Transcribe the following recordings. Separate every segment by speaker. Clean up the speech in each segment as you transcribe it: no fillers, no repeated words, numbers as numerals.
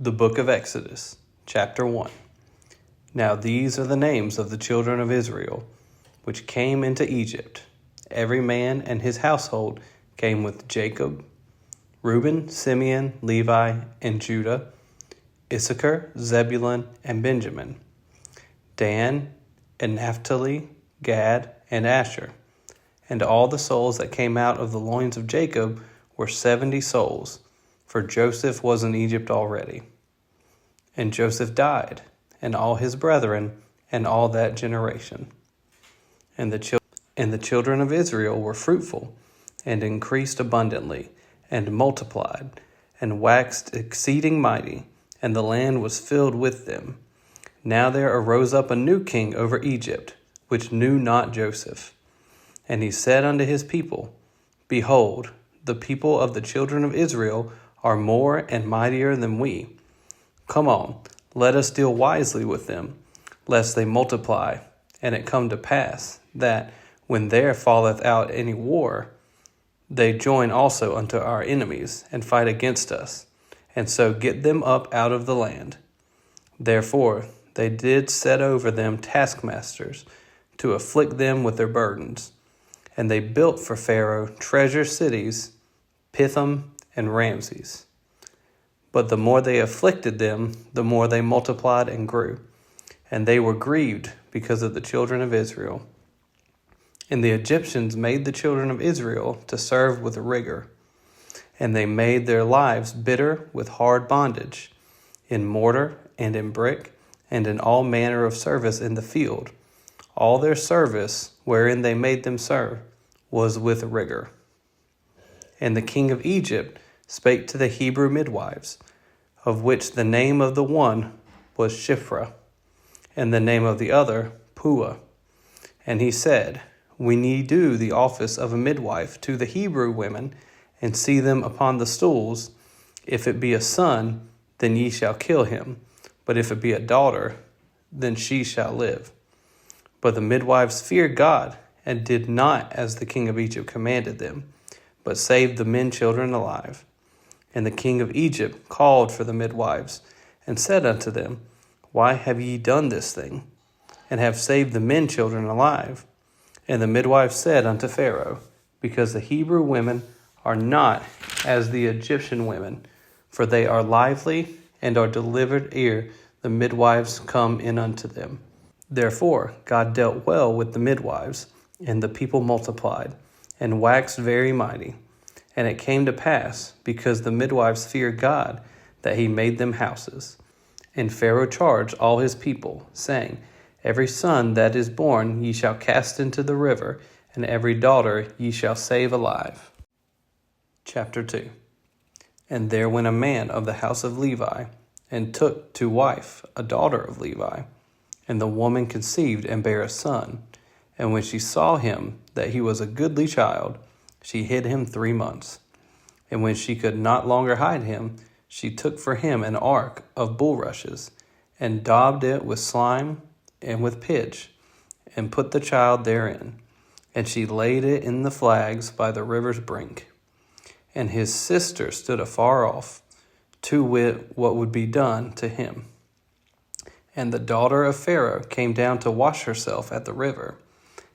Speaker 1: The Book of Exodus, Chapter 1. Now these are the names of the children of Israel, which came into Egypt. Every man and his household came with Jacob: Reuben, Simeon, Levi, and Judah; Issachar, Zebulun, and Benjamin; Dan, and Naphtali, Gad, and Asher. And all the souls that came out of the loins of Jacob were 70 souls, for Joseph was in Egypt already. And Joseph died, and all his brethren, and all that generation. And the children of Israel were fruitful, and increased abundantly, and multiplied, and waxed exceeding mighty, and the land was filled with them. Now there arose up a new king over Egypt, which knew not Joseph. And he said unto his people, Behold, the people of the children of Israel are more and mightier than we. Come on, let us deal wisely with them, lest they multiply. And it come to pass, that, when there falleth out any war, they join also unto our enemies, and fight against us, and so get them up out of the land. Therefore they did set over them taskmasters, to afflict them with their burdens. And they built for Pharaoh treasure cities, Pithom and Ramses. But the more they afflicted them, the more they multiplied and grew. And they were grieved because of the children of Israel. And the Egyptians made the children of Israel to serve with rigor. And they made their lives bitter with hard bondage, in mortar and in brick, and in all manner of service in the field. All their service, wherein they made them serve, was with rigor. And the king of Egypt spake to the Hebrew midwives, of which the name of the one was Shiphrah, and the name of the other Puah. And he said, When ye do the office of a midwife to the Hebrew women, and see them upon the stools, if it be a son, then ye shall kill him, but if it be a daughter, then she shall live. But the midwives feared God, and did not as the king of Egypt commanded them, but saved the men children alive. And the king of Egypt called for the midwives, and said unto them, Why have ye done this thing, and have saved the men children alive? And the midwives said unto Pharaoh, Because the Hebrew women are not as the Egyptian women, for they are lively, and are delivered ere the midwives come in unto them. Therefore God dealt well with the midwives, and the people multiplied, and waxed very mighty. And it came to pass, because the midwives feared God, that he made them houses. And Pharaoh charged all his people, saying, Every son that is born ye shall cast into the river, and every daughter ye shall save alive. Chapter 2. And there went a man of the house of Levi, and took to wife a daughter of Levi. And the woman conceived and bare a son. And when she saw him, that he was a goodly child, she hid him 3 months. And when she could not longer hide him, she took for him an ark of bulrushes, and daubed it with slime and with pitch, and put the child therein. And she laid it in the flags by the river's brink. And his sister stood afar off, to wit what would be done to him. And the daughter of Pharaoh came down to wash herself at the river,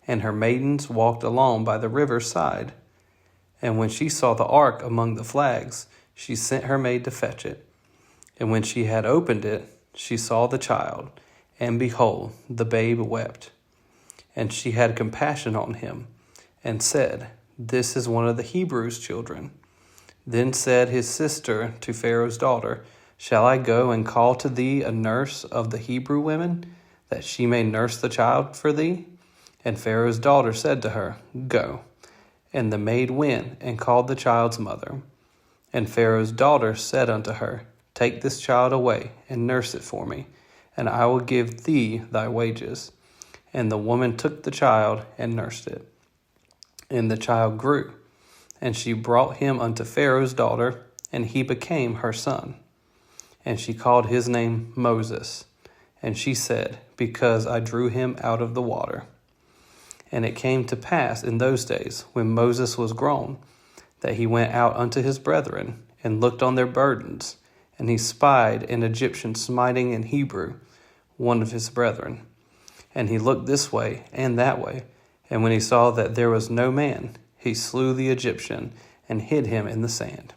Speaker 1: and her maidens walked along by the river's side. And when she saw the ark among the flags, she sent her maid to fetch it. And when she had opened it, she saw the child, and behold, the babe wept. And she had compassion on him, and said, This is one of the Hebrews' children. Then said his sister to Pharaoh's daughter, Shall I go and call to thee a nurse of the Hebrew women, that she may nurse the child for thee? And Pharaoh's daughter said to her, Go. And the maid went and called the child's mother. And Pharaoh's daughter said unto her, Take this child away, and nurse it for me, and I will give thee thy wages. And the woman took the child and nursed it. And the child grew, and she brought him unto Pharaoh's daughter, and he became her son. And she called his name Moses. And she said, Because I drew him out of the water. And it came to pass in those days, when Moses was grown, that he went out unto his brethren, and looked on their burdens, and he spied an Egyptian smiting an Hebrew, one of his brethren. And he looked this way and that way, and when he saw that there was no man, he slew the Egyptian and hid him in the sand.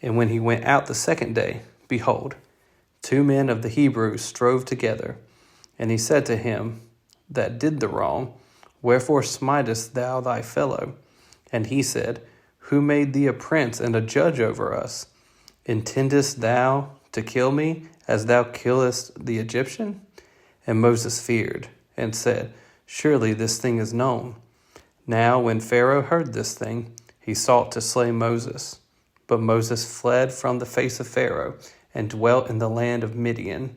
Speaker 1: And when he went out the second day, behold, 2 men of the Hebrews strove together. And he said to him that did the wrong, Wherefore smitest thou thy fellow? And he said, Who made thee a prince and a judge over us? Intendest thou to kill me, as thou killest the Egyptian? And Moses feared, and said, Surely this thing is known. Now when Pharaoh heard this thing, he sought to slay Moses. But Moses fled from the face of Pharaoh, and dwelt in the land of Midian,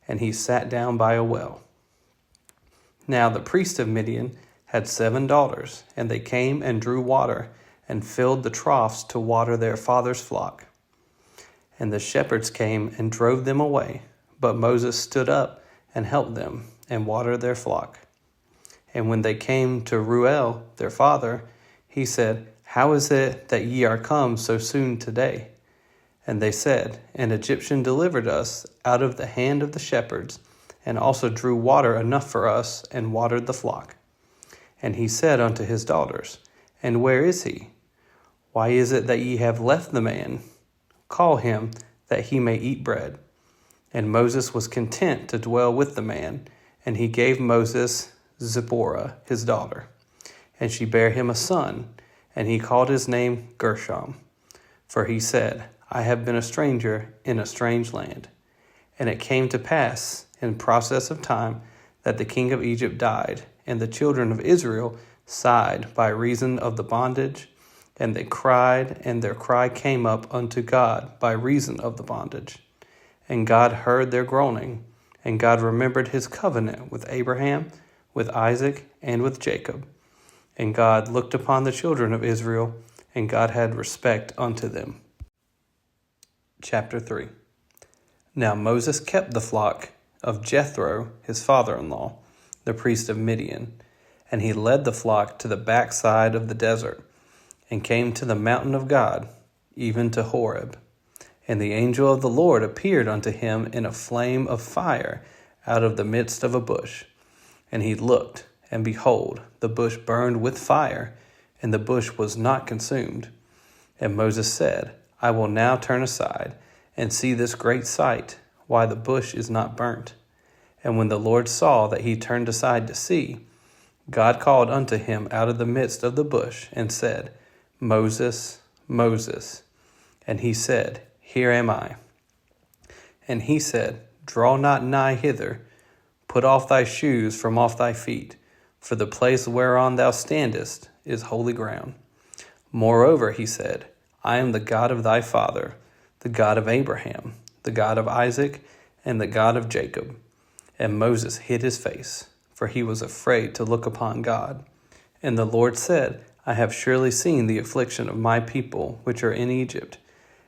Speaker 1: and he sat down by a well. Now the priest of Midian had 7 daughters, and they came and drew water, and filled the troughs to water their father's flock. And the shepherds came and drove them away, but Moses stood up and helped them, and watered their flock. And when they came to Reuel their father, he said, How is it that ye are come so soon today? And they said, An Egyptian delivered us out of the hand of the shepherds, and also drew water enough for us, and watered the flock. And he said unto his daughters, And where is he? Why is it that ye have left the man? Call him, that he may eat bread. And Moses was content to dwell with the man, and he gave Moses Zipporah his daughter. And she bare him a son, and he called his name Gershom. For he said, I have been a stranger in a strange land. And it came to pass, in process of time, that the king of Egypt died, and the children of Israel sighed by reason of the bondage, and they cried, and their cry came up unto God by reason of the bondage. And God heard their groaning, and God remembered his covenant with Abraham, with Isaac, and with Jacob. And God looked upon the children of Israel, and God had respect unto them. Chapter 3. Now Moses kept the flock of Jethro, his father-in-law, the priest of Midian, and he led the flock to the backside of the desert, and came to the mountain of God, even to Horeb. And the angel of the Lord appeared unto him in a flame of fire out of the midst of a bush. And he looked, and behold, the bush burned with fire, and the bush was not consumed. And Moses said, I will now turn aside, and see this great sight, why the bush is not burnt. And when the Lord saw that he turned aside to see, God called unto him out of the midst of the bush, and said, Moses, Moses. And he said, Here am I. And he said, Draw not nigh hither, put off thy shoes from off thy feet, for the place whereon thou standest is holy ground. Moreover, he said, I am the God of thy father, the God of Abraham, the God of Isaac, and the God of Jacob. And Moses hid his face, for he was afraid to look upon God. And the Lord said, I have surely seen the affliction of my people which are in Egypt,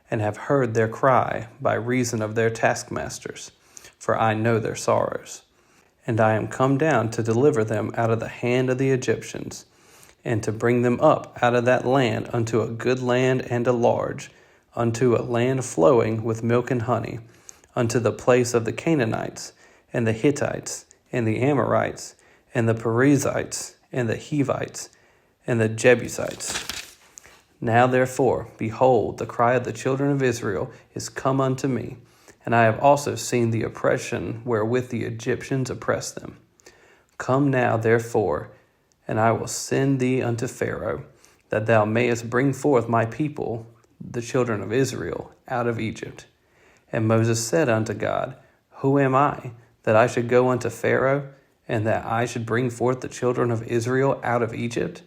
Speaker 1: and have heard their cry by reason of their taskmasters, for I know their sorrows. And I am come down to deliver them out of the hand of the Egyptians, and to bring them up out of that land unto a good land and a large, unto a land flowing with milk and honey, unto the place of the Canaanites, and the Hittites, and the Amorites, and the Perizzites, and the Hivites, and the Jebusites. Now therefore, behold, the cry of the children of Israel is come unto me, and I have also seen the oppression wherewith the Egyptians oppress them. Come now therefore, and I will send thee unto Pharaoh, that thou mayest bring forth my people, the children of Israel, out of Egypt. And Moses said unto God, Who am I, that I should go unto Pharaoh, and that I should bring forth the children of Israel out of Egypt?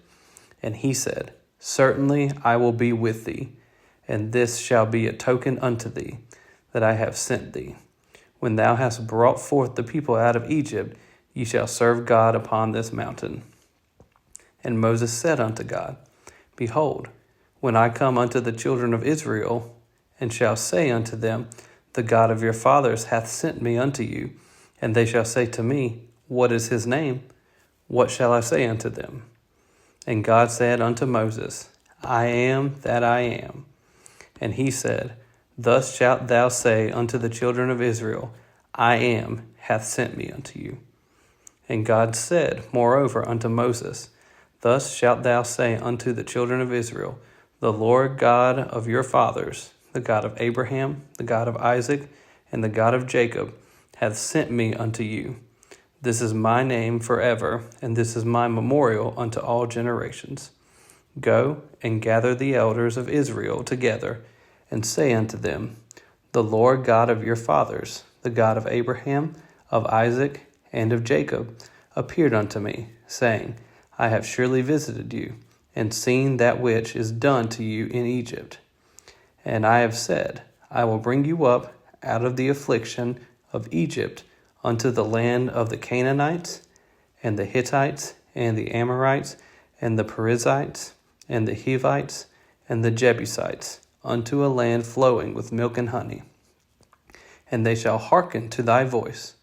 Speaker 1: And he said, Certainly I will be with thee, and this shall be a token unto thee, that I have sent thee. When thou hast brought forth the people out of Egypt, ye shall serve God upon this mountain. And Moses said unto God, Behold, when I come unto the children of Israel, and shall say unto them, The God of your fathers hath sent me unto you, and they shall say to me, What is his name? What shall I say unto them? And God said unto Moses, I am that I am. And he said, Thus shalt thou say unto the children of Israel, I am hath sent me unto you. And God said, moreover, unto Moses, Thus shalt thou say unto the children of Israel, The Lord God of your fathers, the God of Abraham, the God of Isaac, and the God of Jacob, hath sent me unto you. This is my name forever, and this is my memorial unto all generations. Go and gather the elders of Israel together, and say unto them, The Lord God of your fathers, the God of Abraham, of Isaac, and of Jacob, appeared unto me, saying, I have surely visited you, and seen that which is done to you in Egypt. And I have said, I will bring you up out of the affliction of Egypt unto the land of the Canaanites, and the Hittites, and the Amorites, and the Perizzites, and the Hivites, and the Jebusites, unto a land flowing with milk and honey. And they shall hearken to thy voice,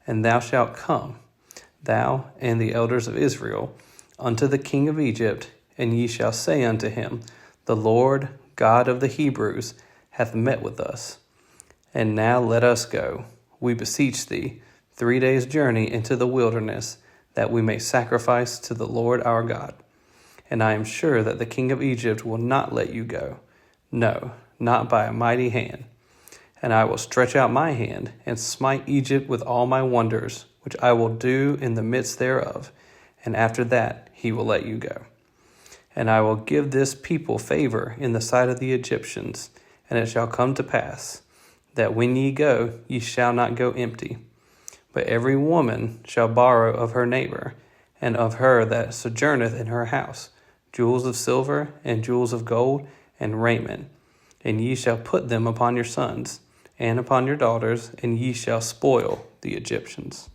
Speaker 1: and thou shalt come, thou and the elders of Israel, unto the king of Egypt, and ye shall say unto him, The Lord God of the Hebrews hath met with us. And now let us go, we beseech thee, 3 days' journey into the wilderness, that we may sacrifice to the Lord our God. And I am sure that the king of Egypt will not let you go, no, not by a mighty hand. And I will stretch out my hand, and smite Egypt with all my wonders, which I will do in the midst thereof, and after that he will let you go. And I will give this people favor in the sight of the Egyptians, and it shall come to pass, that when ye go, ye shall not go empty. But every woman shall borrow of her neighbor, and of her that sojourneth in her house, jewels of silver, and jewels of gold, and raiment. And ye shall put them upon your sons, and upon your daughters, and ye shall spoil the Egyptians.